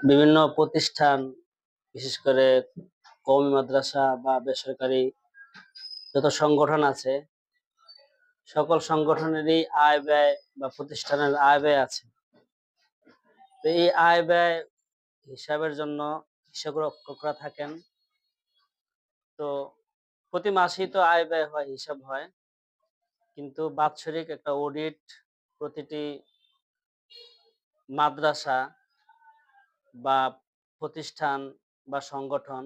বিভিন্ন প্রতিষ্ঠান, বিশেষ করে কওমি মাদ্রাসা বা বেসরকারি যত সংগঠন আছে, সকল সংগঠনেরই আয় ব্যয় বা প্রতিষ্ঠানের আয় ব্যয় আছে। তো এই আয় ব্যয় হিসাবের জন্য হিসাবরক্ষকরা থাকেন। তো প্রতি মাসেই তো আয় ব্যয় হয়, হিসাব হয়। কিন্তু বাৎসরিক একটা অডিট প্রতিটি মাদ্রাসা বা প্রতিষ্ঠান বা সংগঠন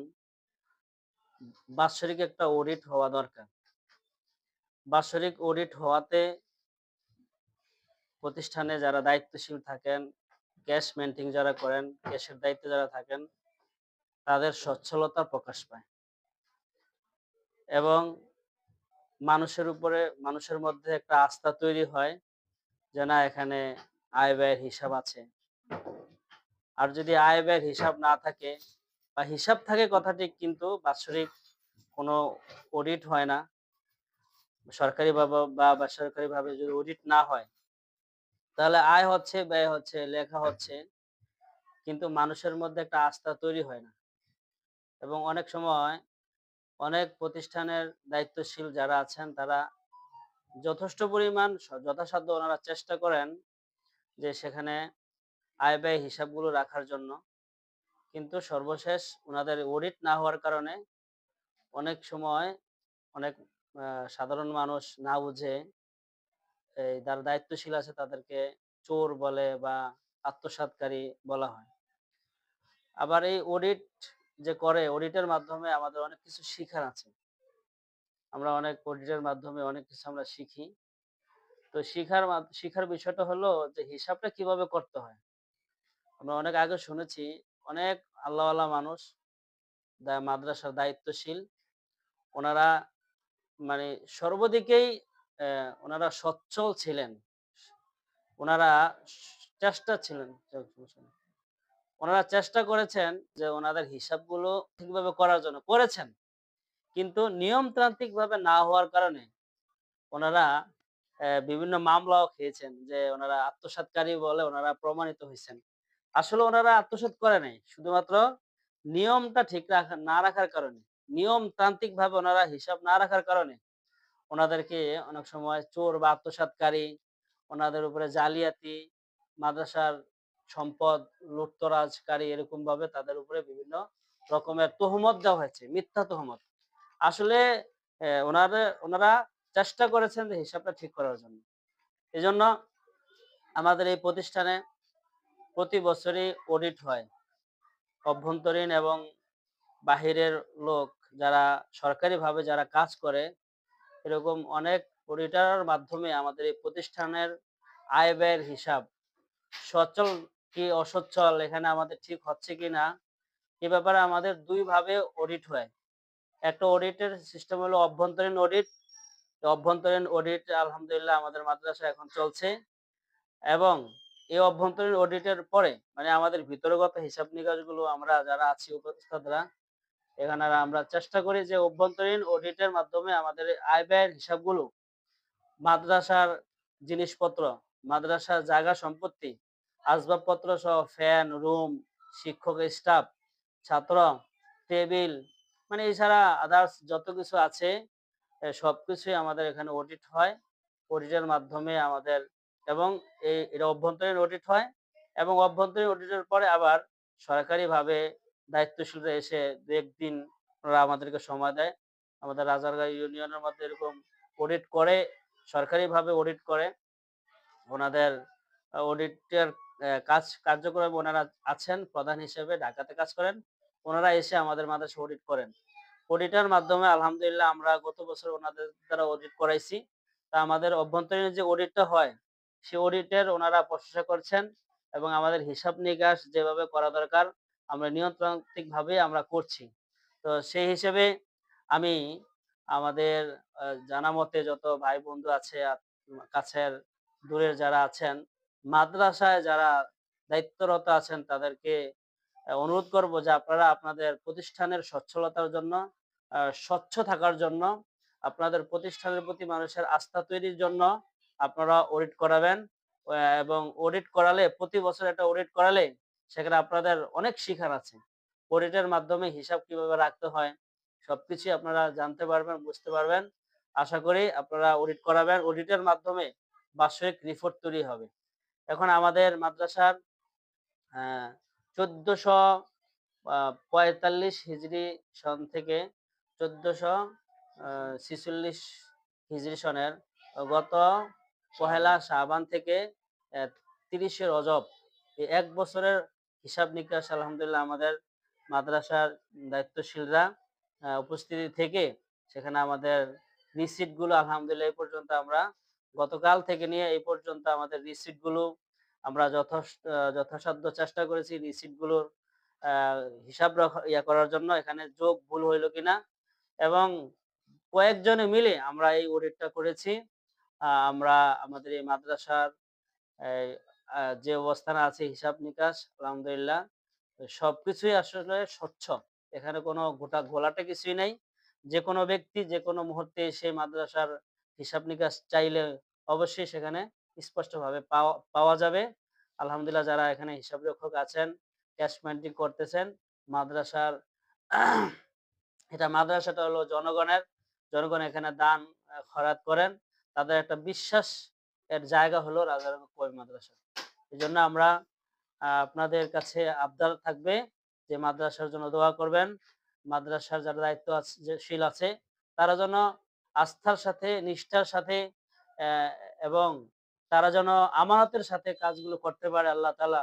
বাৎসরিক একটা অডিট হওয়া দরকার। বাৎসরিক অডিট হওয়াতে প্রতিষ্ঠানে যারা দায়িত্বশীল থাকেন, ক্যাশ মেইনটেইন যারা করেন, ক্যাশের দায়িত্বে যারা থাকেন, তাদের সচ্ছলতা প্রকাশ পায় এবং মানুষের মধ্যে একটা আস্থা তৈরি হয় যে না, এখানে আয় ব্যয়ের হিসাব আছে। আর যদি আয় ব্যয়ের হিসাব না থাকে বা হিসাব থাকে কথা ঠিক, কিন্তু বাৎসরিক কোনো অডিট হয় না, সরকারি বা বেসরকারিভাবে যদি অডিট না হয়, তাহলে আয় হচ্ছে, ব্যয় হচ্ছে, লেখা হচ্ছে, কিন্তু মানুষের মধ্যে একটা আস্থা তৈরি হয় না। এবং অনেক সময় অনেক প্রতিষ্ঠানের দায়িত্বশীল যারা আছেন, তারা যথেষ্ট পরিমাণ যথাসাধ্য ওনারা চেষ্টা করেন যে সেখানে আয় ব্যয় হিসাবগুলো রাখার জন্য। কিন্তু সর্বশেষ উনাদের অডিট না হওয়ার কারণে অনেক সময় অনেক সাধারণ মানুষ না বুঝে এই যারা দায়িত্বশীল আছে তাদেরকে চোর বলে বা আত্মসাৎকারী বলা হয়। আবার এই অডিট যে করে, অডিটের মাধ্যমে আমাদের অনেক কিছু শিখার আছে। আমরা অনেক অডিটের মাধ্যমে অনেক কিছু আমরা শিখি। তো শিখার বিষয়টা হলো যে হিসাবটা কিভাবে করতে হয়। আমরা অনেক আগে শুনেছি, অনেক আল্লাহওয়ালা মানুষ মাদ্রাসার দায়িত্বশীল, ওনারা মানে সর্বদিকেই ওনারা সচ্ছল ছিলেন। ওনারা চেষ্টা ছিলেন ওনারা চেষ্টা করেছেন যে ওনাদের হিসাবগুলো ঠিকভাবে করার জন্য করেছেন। কিন্তু নিয়মতান্ত্রিকভাবে না হওয়ার কারণে ওনারা বিভিন্ন মামলাও খেয়েছেন, যে ওনারা আত্মসাৎকারী বলে ওনারা প্রমাণিত হইছেন। আসলে ওনারা আত্মসাৎ করে নাই। শুধুমাত্র নিয়মটা ঠিক না রাখার কারণে, নিয়মতান্ত্রিকভাবে ওনারা হিসাব না রাখার কারণে ওনাদেরকে অনেক সময় চোর বা আত্মসাৎকারী, ওনাদের উপরে জালিয়াতি, মাদ্রাসার সম্পদ লুটতরাজকারী, এরকম ভাবে তাদের উপরে বিভিন্ন রকমের তহমত দেওয়া হয়েছে, মিথ্যা তহমত। আসলে ওনারা চেষ্টা করেছেন যে হিসাবটা ঠিক করার জন্য। এজন্য আমাদের এই প্রতিষ্ঠানে প্রতি বছরই অডিট হয়। অভ্যন্তরীণ এবং বাহিরের লোক যারা সরকারিভাবে যারা কাজ করে, এরকম অনেক অডিটরের মাধ্যমে আমাদের এই প্রতিষ্ঠানের আয় ব্যয়ের হিসাব সচল কি অসচ্ছল, এখানে আমাদের ঠিক হচ্ছে কিনা, এ ব্যাপারে আমাদের ২ ভাবে অডিট হয়। একটা অডিটের সিস্টেম হলো অভ্যন্তরীণ অডিট। অভ্যন্তরীণ অডিট আলহামদুলিল্লাহ আমাদের মাদ্রাসায় এখন চলছে। এবং এই অভ্যন্তরীণ অডিটের পরে মানে আমাদের ভিতরগত হিসাব নিকাশগুলো আমরা যারা আছি উপদেষ্টারা, এখানে আমরা চেষ্টা করি যে অভ্যন্তরীণ অডিটের মাধ্যমে আমাদের আয় ব্যয়ের হিসাবগুলো, মাদ্রাসার জিনিসপত্র, মাদ্রাসার জায়গা সম্পত্তি, আসবাবপত্র সহ ফ্যান, রুম, শিক্ষক স্টাফ, ছাত্র, টেবিল, মানে এছাড়া আদার্স যত কিছু আছে সবকিছুই আমাদের এখানে অডিট হয়। অডিটের মাধ্যমে আমাদের এবং এটা অভ্যন্তরীণ অডিট হয় এবং অভ্যন্তরীণ অডিটের পরে আবার সরকারিভাবে দায়িত্বশীলরা এসে ২-১ দিন ওনারা আমাদেরকে সময় দেয়। আমাদের রাজারগাঁও ইউনিয়নের মধ্যে এরকম অডিট করে, সরকারিভাবে অডিট করে। ওনাদের অডিটের কার্যক্রমে ওনারা আছেন প্রধান হিসেবে, ঢাকাতে কাজ করেন। ওনারা এসে আমাদের মাদ্রাসা অডিট করেন। অডিটের মাধ্যমে আলহামদুলিল্লাহ আমরা গত বছর ওনাদের দ্বারা অডিট করাইছি। তা আমাদের অভ্যন্তরীণ যে অডিটটা হয়, সে অডিটের ওনারা প্রশংসা করছেন এবং আমাদের হিসাব নিকাশ যেভাবে করা দরকার আমরা নিয়মতান্ত্রিকভাবে আমরা করছি। তো সেই হিসেবে আমি আমাদের জানা মতে যত ভাই বন্ধু আছে, কাছের দূরের যারা আছেন, মাদ্রাসায় যারা দায়িত্বরত আছেন, তাদেরকে অনুরোধ করব যে আপনারা আপনাদের প্রতিষ্ঠানের সচ্ছলতার জন্য, স্বচ্ছ থাকার জন্য, আপনাদের প্রতিষ্ঠানের প্রতি মানুষের আস্থা তৈরির জন্য আপনারা অডিট করাবেন। এবং অডিট করালে প্রতি বছর একটা অডিট করালে সেখানে আপনাদের অনেক শিখার আছে। অডিটের মাধ্যমে হিসাব কিভাবে রাখতে হয় সবকিছুই আপনারা জানতে পারবেন, বুঝতে পারবেন। আশা করি আপনারা অডিট করাবেন। অডিটের মাধ্যমে বাৎসরিক রিপোর্ট তৈরি হবে। এখন আমাদের মাদ্রাসার আ ১৪০০ ৪৫ হিজরি সন থেকে ১৪৪৬ হিজরি সনের গত পহেলা শাবান থেকে ৩০শে রজব এই ১ বছরের হিসাব-নিকাশ আলহামদুলিল্লাহ আমাদের মাদ্রাসার দায়িত্বশীলরা উপস্থিতি থেকে সেখানে আমাদের রিসিট গুলো আলহামদুলিল্লাহ এই পর্যন্ত আমরা গতকাল থেকে নিয়ে এই পর্যন্ত আমাদের রিসিট গুলো আমরা যথাসাধ্য চেষ্টা করেছি রিসিট গুলোর আ হিসাব করার জন্য এখানে যোগ ভুল হইল কিনা এবং কয়েকজনে মিলে আমরা এই অডিটটা করেছি। আমরা আমাদের এই মাদ্রাসার এই যে অবস্থানে আছে হিসাব-নিকাশ আলহামদুলিল্লাহ সবকিছুই আসলে স্বচ্ছ। এখানে কোনো ঘোলাটে কিছুই নাই। যেকোনো ব্যক্তি যেকোনো মুহূর্তে এসে মাদ্রাসার হিসাব-নিকাশ চাইলে অবশ্যই সেখানে স্পষ্টভাবে পাওয়া যাবে। আলহামদুলিল্লাহ যারা এখানে হিসাবরক্ষক আছেন, ক্যাশ মেইনটেইন করতেছেন, মাদ্রাসার এটা মাদ্রাসাটা হলো জনগণের। জনগণ এখানে দান খয়রাত করেন। তাদের একটা বিশ্বাস এর জায়গা হলো রাজারবাগ কওমি মাদ্রাসা। এজন্য আমরা আপনাদের কাছে আবদার থাকবে যে মাদ্রাসার জন্য দোয়া করবেন। মাদ্রাসার যারা দায়িত্ব শীল আছে তারা যেন আস্থার সাথে, নিষ্ঠার সাথে অ্যা এবং তারা যেন আমানতের সাথে কাজগুলো করতে পারে আল্লাহ তাআলা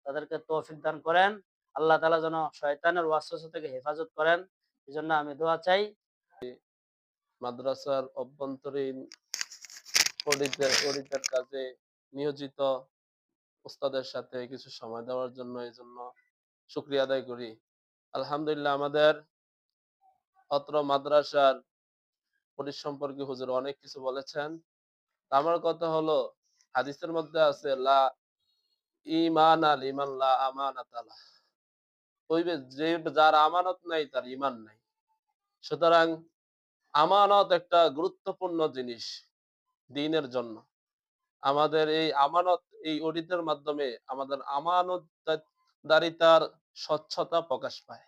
তাদেরকে তৌফিক দান করেন। আল্লাহ তাআলা যেন শয়তানের ওয়াসওয়াসা থেকে হেফাজত করেন। এজন্য আমি দোয়া চাই। মাদ্রাসার অভ্যন্তরীণ অডিটের কাজে নিয়োজিত ওস্তাদের সাথে কিছু সময় দেওয়ার জন্য এজন্য শুকরিয়া আদায় করি। আলহামদুলিল্লাহ আমাদের অত্র মাদ্রাসার অডিট সম্পর্কে হুজুর অনেক কিছু বলেছেন। আমার কথা হলো হাদিসের মধ্যে আছে লা ঈমানা লিমান লা আমানাতা লাহ। যার আমানত নাই তার ঈমান নাই। সুতরাং আমানত একটা গুরুত্বপূর্ণ জিনিস দ্বীনের জন্য। আমাদের এই আমানত এই অডিটের মাধ্যমে আমাদের দারিতার স্বচ্ছতা প্রকাশ পায়।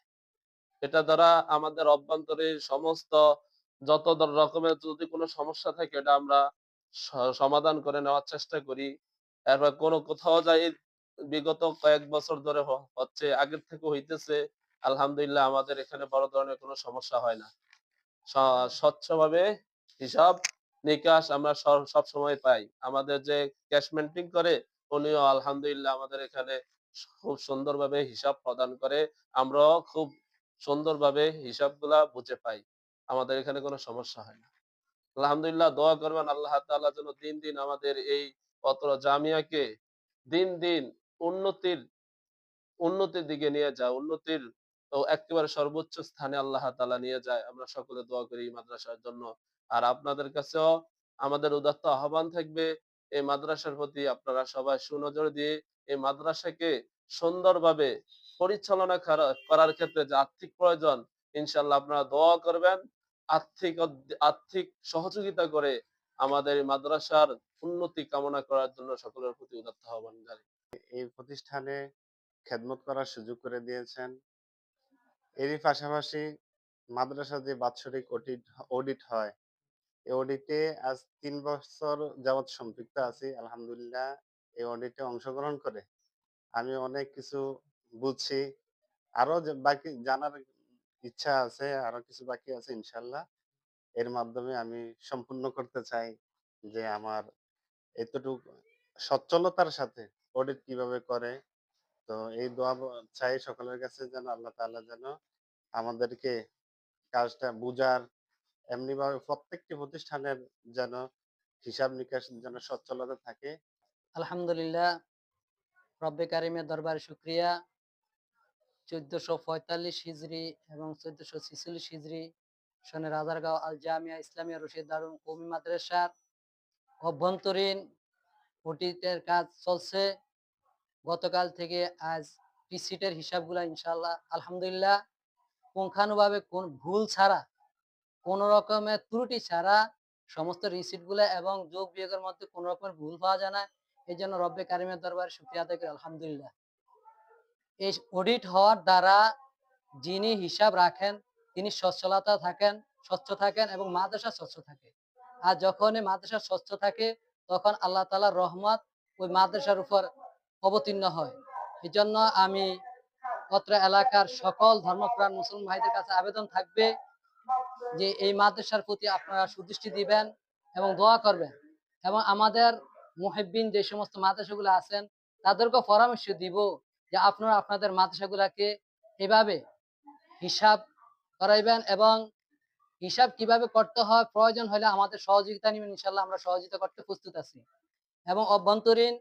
এটা দ্বারা আমাদের অভ্যন্তরীণ সমস্ত যত রকমের যদি কোনো সমস্যা থাকে এটা আমরা স সমাধান করে নেওয়ার চেষ্টা করি। এরপর কোথাও যাই বিগত কয়েক বছর ধরে হচ্ছে আগের থেকে হইতেছে। আলহামদুলিল্লাহ আমাদের এখানে বড় ধরনের কোনো সমস্যা হয় না। স স্বচ্ছভাবে হিসাব নিকাশ আমরা সবসময় পাই। আমাদের যে ক্যাশ মেইনটেইন করে উনিও আলহামদুলিল্লাহ আমাদের এখানে খুব সুন্দরভাবে হিসাব প্রদান করে। আমরাও খুব সুন্দরভাবে হিসাবগুলা বুঝে পাই। আমাদের এখানে কোনো সমস্যা হয় না। আলহামদুলিল্লাহ দোয়া করবেন আল্লাহ তাআলা যেন দিন, দিন আমাদের এই অত্র জামিয়াকে দিন, দিন উন্নতির উন্নতির দিকে নিয়ে যায়। উন্নতির এক্কেবারে সর্বোচ্চ স্থানে আল্লাহ তাআলা নিয়ে যায়। আমরা সকলে দোয়া করি এই মাদ্রাসার জন্য। আর আপনাদের কাছেও আমাদের উদাত্ত আহ্বান থাকবে এই মাদ্রাসার প্রতি আপনারা সবাই সুনজর দিয়ে এই মাদ্রাসাকে সুন্দরভাবে পরিচালনা করার ক্ষেত্রে যে আর্থিক প্রয়োজন ইনশাআল্লাহ আপনারা দোয়া করবেন। আর্থিক সহযোগিতা করে আমাদের এই মাদ্রাসার উন্নতি কামনা করার জন্য সকলের প্রতি উদাত্ত আহ্বান জানাই। এই প্রতিষ্ঠানে খেদমত করার সুযোগ করে দিয়েছেন। এরই পাশাপাশি মাদ্রাসার যে বাৎসরিক অডিট হয়, এই অডিটে আজ ৩ বছর যাবৎ সম্পৃক্ত আছি। আলহামদুলিল্লাহ এই অডিটে অংশগ্রহণ করে আমি অনেক কিছু বুঝছি। আরো যে বাকি জানার ইচ্ছা আছে, আরো কিছু বাকি আছে ইনশাআল্লাহ। এর মাধ্যমে আমি সম্পূর্ণ করতে চাই যে আমার এতটুক সচ্ছলতার সাথে অডিট কিভাবে করে। তো এই দোয়া চাই সকলের কাছে যেন আল্লাহ তাআলা যেন আমাদেরকে কাজটা বুঝার এমনিভাবে প্রত্যেকটি প্রতিষ্ঠানের যেন হিসাব-নিকাশ যেন সচ্ছলতা থাকে। আলহামদুলিল্লাহ রব্বে কারিমের দরবারে শুকরিয়া ১৪৪৫ হিজরি এবং ১৪৪৬ হিজরি সনে রাজারগাঁও আল জামিয়া ইসলামিয়া রশিদ দারুল কওমি মাদ্রাসার অভ্যন্তরীণ অডিটের কাজ চলছে। গতকাল থেকে আজ রিসিটের হিসাবগুলা ইনশাআল্লাহ আলহামদুলিল্লাহ পুঙ্খানুভাবে কোন ভুল ছাড়া কোন রকমের ত্রুটি ছাড়া সমস্ত রিসিটগুলা এবং যোগ বিয়োগের মধ্যে কোন রকমের ভুল পাওয়া যায় না। এজন্য রব্বে কারিমের দরবারে শুকরিয়া আদায় করি আলহামদুলিল্লাহ। এই অডিট হওয়ার দ্বারা যিনি হিসাব রাখেন তিনি স্বচ্ছ থাকেন এবং মাদ্রাসা স্বচ্ছ থাকে। আর যখনই মাদ্রাসা স্বচ্ছ থাকে তখন আল্লাহ তাআলার রহমত ওই মাদ্রাসার উপর অবতীর্ণ হয়। এজন্য আমি অত্র এলাকার সকল ধর্মপ্রাণ মুসলিম ভাইদের কাছে আবেদন থাকবে যে এই মাদ্রাসার প্রতি আপনারা সুদৃষ্টি দিবেন এবং দোয়া করবেন এবং আমাদের মুহিব্বিন যে সমস্ত মাদ্রাসাগুলো আছেন তাদেরকেও পরামর্শ দিব যে আপনারা আপনাদের মাদ্রাসাগুলোকে এভাবে হিসাব করাইবেন এবং হিসাব কিভাবে করতে হয় প্রয়োজন হলে আমাদের সহযোগিতা নেবেন, ইনশাল্লাহ আমরা সহযোগিতা করতে প্রস্তুত আছি। এবং অভ্যন্তরীণ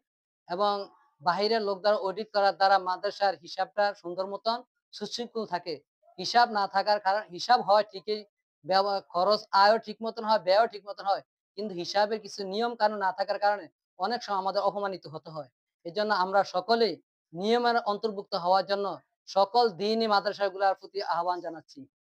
এবং বাহিরের লোক দ্বারা অডিট করার দ্বারা মাদ্রাসার হিসাবটা সুন্দর মতন সুশৃঙ্খল থাকে। হিসাব না থাকার কারণ হিসাব হয় ঠিকই, খরচ আয়ও ঠিক মতন হয়, ব্যয়ও ঠিক মতন হয়, কিন্তু হিসাবের কিছু নিয়ম কানুন না থাকার কারণে অনেক সময় আমাদের অপমানিত হতে হয়। এজন্য আমরা সকলেই নিয়মের অন্তর্ভুক্ত হওয়ার জন্য সকল দ্বীনি মাদ্রাসাগুলোর প্রতি আহ্বান জানাচ্ছি।